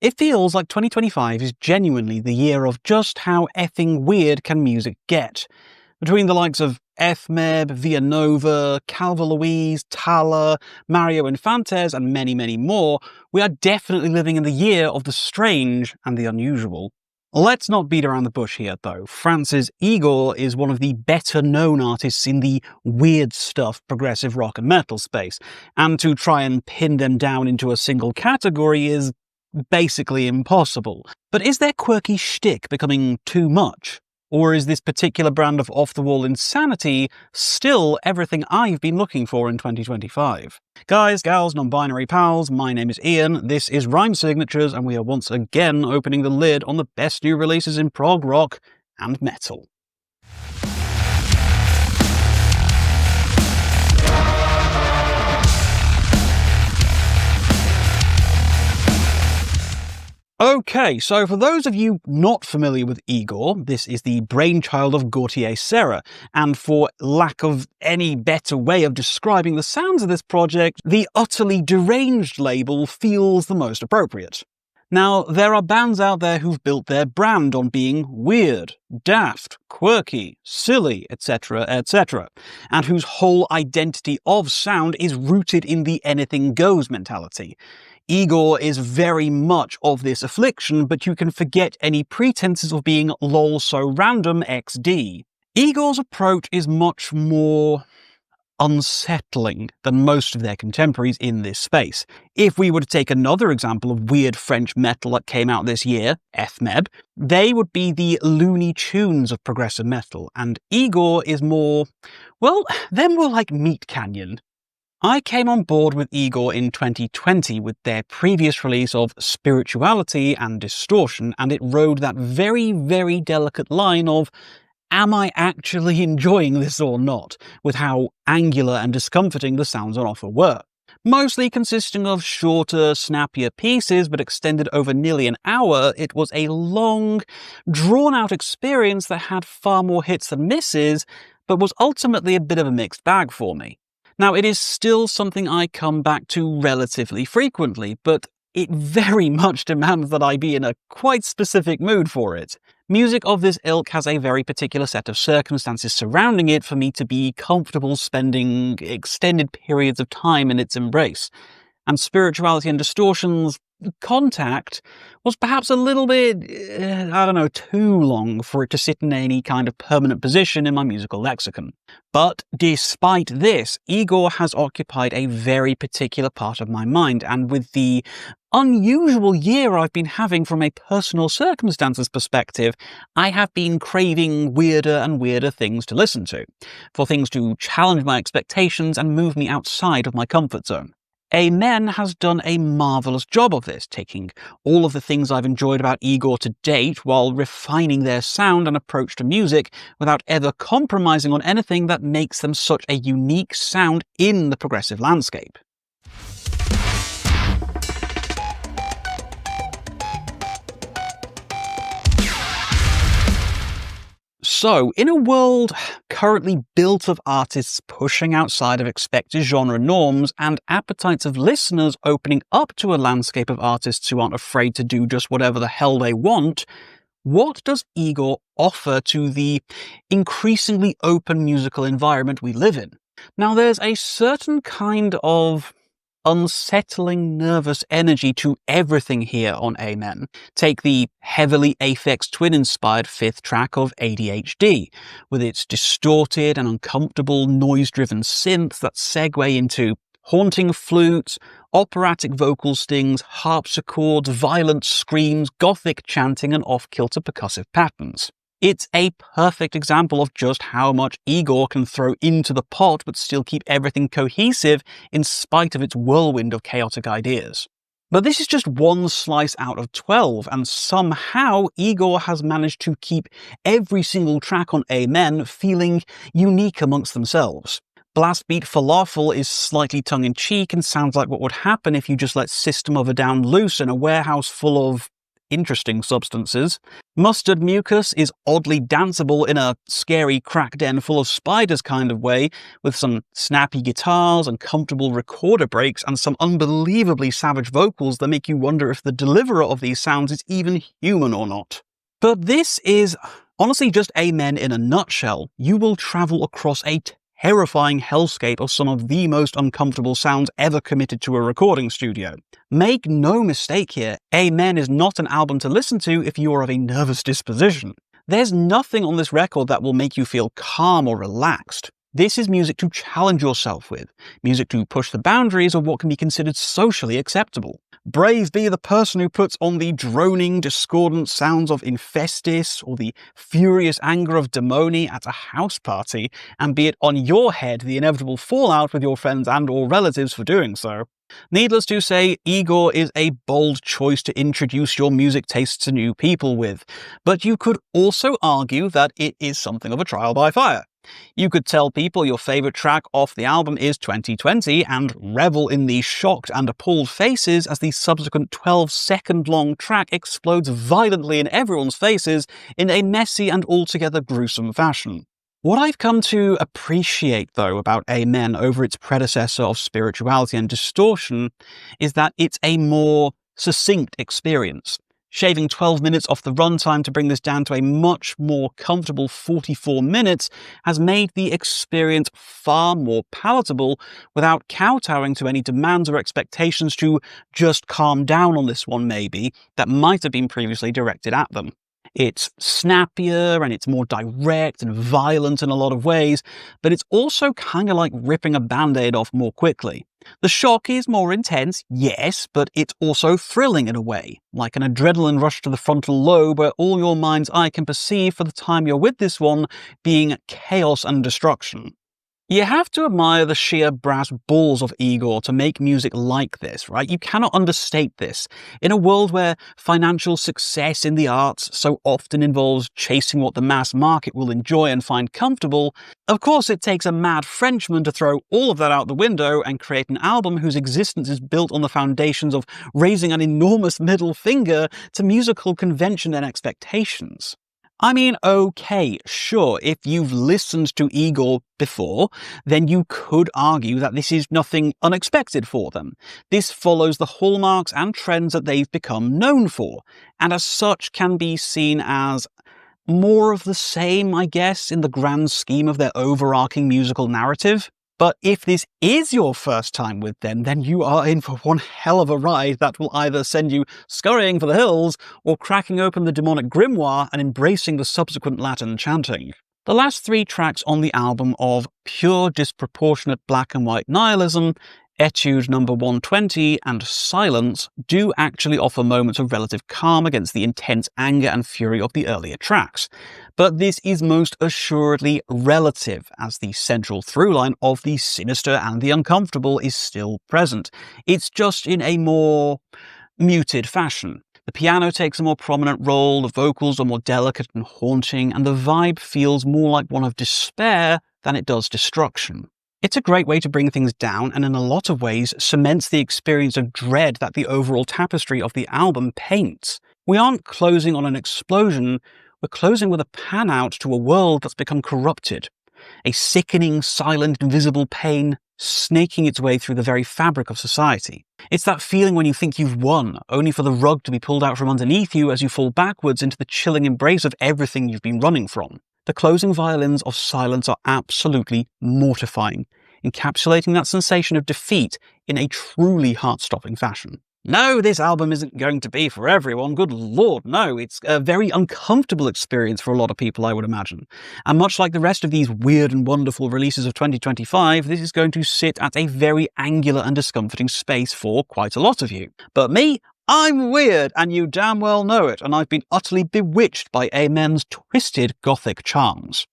It feels like 2025 is genuinely the year of just how effing weird can music get. Between the likes of FMEB, Villanova, Calva Louise, Tala, Mario Infantes, and many, many more, we are definitely living in the year of the strange and the unusual. Let's not beat around the bush here, though. France's Igorrr is one of the better-known artists in the weird stuff progressive rock and metal space, and to try and pin them down into a single category is basically impossible. But is their quirky shtick becoming too much? Or is this particular brand of off-the-wall insanity still everything I've been looking for in 2025? Guys, gals, non-binary pals, my name is Ian, this is Rhyme Signatures, and we are once again opening the lid on the best new releases in prog rock and metal. Okay, so for those of you not familiar with Igorrr, this is the brainchild of Gautier Serra, and for lack of any better way of describing the sounds of this project, the utterly deranged label feels the most appropriate. Now, there are bands out there who've built their brand on being weird, daft, quirky, silly, etc., etc., and whose whole identity of sound is rooted in the anything goes mentality. Igorrr is very much of this affliction, but you can forget any pretenses of being lol so random XD. Igorr's approach is much more unsettling than most of their contemporaries in this space. If we were to take another example of weird French metal that came out this year, FMEB, they would be the Looney Tunes of progressive metal, and Igorrr is more, well, they're more like Meat Canyon. I came on board with Igorrr in 2020 with their previous release of Spirituality and Distortion, and it rode that very, very delicate line of, am I actually enjoying this or not, with how angular and discomforting the sounds on offer were. Mostly consisting of shorter, snappier pieces, but extended over nearly an hour, it was a long, drawn-out experience that had far more hits than misses, but was ultimately a bit of a mixed bag for me. Now, it is still something I come back to relatively frequently, but it very much demands that I be in a quite specific mood for it. Music of this ilk has a very particular set of circumstances surrounding it for me to be comfortable spending extended periods of time in its embrace. And Spirituality and Distortion's contact was perhaps a little bit, too long for it to sit in any kind of permanent position in my musical lexicon. But despite this, Igorrr has occupied a very particular part of my mind, and with the unusual year I've been having from a personal circumstances perspective, I have been craving weirder and weirder things to listen to, for things to challenge my expectations and move me outside of my comfort zone. Amen has done a marvellous job of this, taking all of the things I've enjoyed about Igorrr to date while refining their sound and approach to music without ever compromising on anything that makes them such a unique sound in the progressive landscape. So, in a world currently built of artists pushing outside of expected genre norms and appetites of listeners opening up to a landscape of artists who aren't afraid to do just whatever the hell they want, what does Igorrr offer to the increasingly open musical environment we live in? Now, there's a certain kind of unsettling, nervous energy to everything here on Amen. Take the heavily Aphex Twin-inspired fifth track of ADHD, with its distorted and uncomfortable noise-driven synths that segue into haunting flutes, operatic vocal stings, harpsichords, violent screams, gothic chanting, and off-kilter percussive patterns. It's a perfect example of just how much Igorrr can throw into the pot but still keep everything cohesive in spite of its whirlwind of chaotic ideas. But this is just one slice out of 12, and somehow Igorrr has managed to keep every single track on Amen feeling unique amongst themselves. Blast Beat Falafel is slightly tongue-in-cheek and sounds like what would happen if you just let System of a Down loose in a warehouse full of interesting substances. Mustard mucus is oddly danceable in a scary crack den full of spiders kind of way, with some snappy guitars and comfortable recorder breaks and some unbelievably savage vocals that make you wonder if the deliverer of these sounds is even human or not. But this is honestly just Amen in a nutshell. You will travel across a terrifying hellscape of some of the most uncomfortable sounds ever committed to a recording studio. Make no mistake here, Amen is not an album to listen to if you are of a nervous disposition. There's nothing on this record that will make you feel calm or relaxed. This is music to challenge yourself with, music to push the boundaries of what can be considered socially acceptable. Brave be the person who puts on the droning, discordant sounds of Infestis or the furious anger of Demoni at a house party, and be it on your head the inevitable fallout with your friends and or relatives for doing so. Needless to say, Igorrr is a bold choice to introduce your music tastes to new people with, but you could also argue that it is something of a trial by fire. You could tell people your favourite track off the album is 2020 and revel in the shocked and appalled faces as the subsequent 12-second-long track explodes violently in everyone's faces in a messy and altogether gruesome fashion. What I've come to appreciate, though, about Amen over its predecessor of Spirituality and Distortion is that it's a more succinct experience. Shaving 12 minutes off the runtime to bring this down to a much more comfortable 44 minutes has made the experience far more palatable without kowtowing to any demands or expectations to just calm down on this one maybe that might have been previously directed at them. It's snappier and it's more direct and violent in a lot of ways, but it's also kind of like ripping a band-aid off more quickly. The shock is more intense, yes, but it's also thrilling in a way, like an adrenaline rush to the frontal lobe where all your mind's eye can perceive for the time you're with this one being chaos and destruction. You have to admire the sheer brass balls of Igorrr to make music like this, right? You cannot understate this. In a world where financial success in the arts so often involves chasing what the mass market will enjoy and find comfortable, of course it takes a mad Frenchman to throw all of that out the window and create an album whose existence is built on the foundations of raising an enormous middle finger to musical convention and expectations. I mean, okay, sure, if you've listened to Igorrr before, then you could argue that this is nothing unexpected for them. This follows the hallmarks and trends that they've become known for, and as such can be seen as more of the same, I guess, in the grand scheme of their overarching musical narrative. But if this is your first time with them, then you are in for one hell of a ride that will either send you scurrying for the hills or cracking open the demonic grimoire and embracing the subsequent Latin chanting. The last 3 tracks on the album of pure disproportionate black and white nihilism, Etude number 120 and Silence, do actually offer moments of relative calm against the intense anger and fury of the earlier tracks. But this is most assuredly relative, as the central through-line of the sinister and the uncomfortable is still present. It's just in a more muted fashion. The piano takes a more prominent role, the vocals are more delicate and haunting, and the vibe feels more like one of despair than it does destruction. It's a great way to bring things down and in a lot of ways cements the experience of dread that the overall tapestry of the album paints. We aren't closing on an explosion, we're closing with a pan out to a world that's become corrupted. A sickening, silent, invisible pain snaking its way through the very fabric of society. It's that feeling when you think you've won, only for the rug to be pulled out from underneath you as you fall backwards into the chilling embrace of everything you've been running from. The closing violins of Silence are absolutely mortifying, encapsulating that sensation of defeat in a truly heart-stopping fashion. No, this album isn't going to be for everyone, good lord, no. It's a very uncomfortable experience for a lot of people, I would imagine. And much like the rest of these weird and wonderful releases of 2025, this is going to sit at a very angular and discomforting space for quite a lot of you. But me, I'm weird, and you damn well know it, and I've been utterly bewitched by Amen's twisted gothic charms.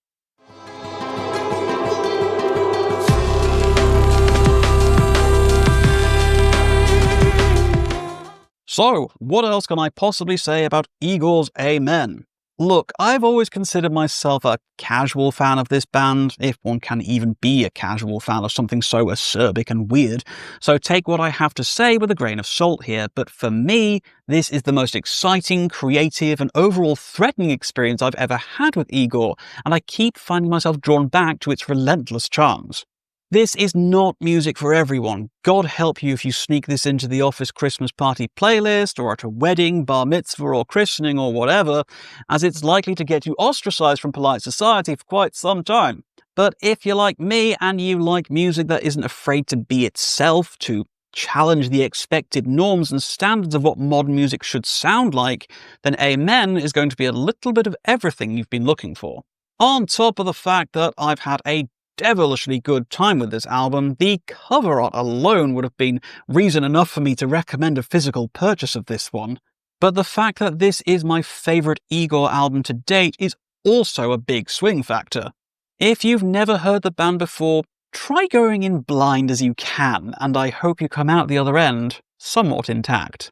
So, what else can I possibly say about Igorr's Amen? Look, I've always considered myself a casual fan of this band, if one can even be a casual fan of something so acerbic and weird, so take what I have to say with a grain of salt here, but for me, this is the most exciting, creative, and overall threatening experience I've ever had with Igorrr, and I keep finding myself drawn back to its relentless charms. This is not music for everyone. God help you if you sneak this into the office Christmas party playlist, or at a wedding, bar mitzvah, or christening, or whatever, as it's likely to get you ostracized from polite society for quite some time. But if you're like me and you like music that isn't afraid to be itself, to challenge the expected norms and standards of what modern music should sound like, then Amen is going to be a little bit of everything you've been looking for. On top of the fact that I've had a devilishly good time with this album, the cover art alone would have been reason enough for me to recommend a physical purchase of this one. But the fact that this is my favourite Igorrr album to date is also a big swing factor. If you've never heard the band before, try going in blind as you can, and I hope you come out the other end somewhat intact.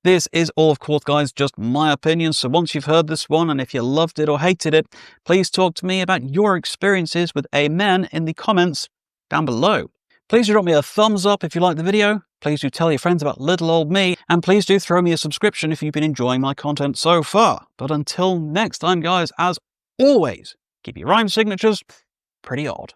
This is all, of course, guys, just my opinion, so once you've heard this one, and if you loved it or hated it, please talk to me about your experiences with Amen in the comments down below. Please do drop me a thumbs up if you liked the video, please do tell your friends about little old me, and please do throw me a subscription if you've been enjoying my content so far. But until next time, guys, as always, keep your rhyme signatures pretty odd.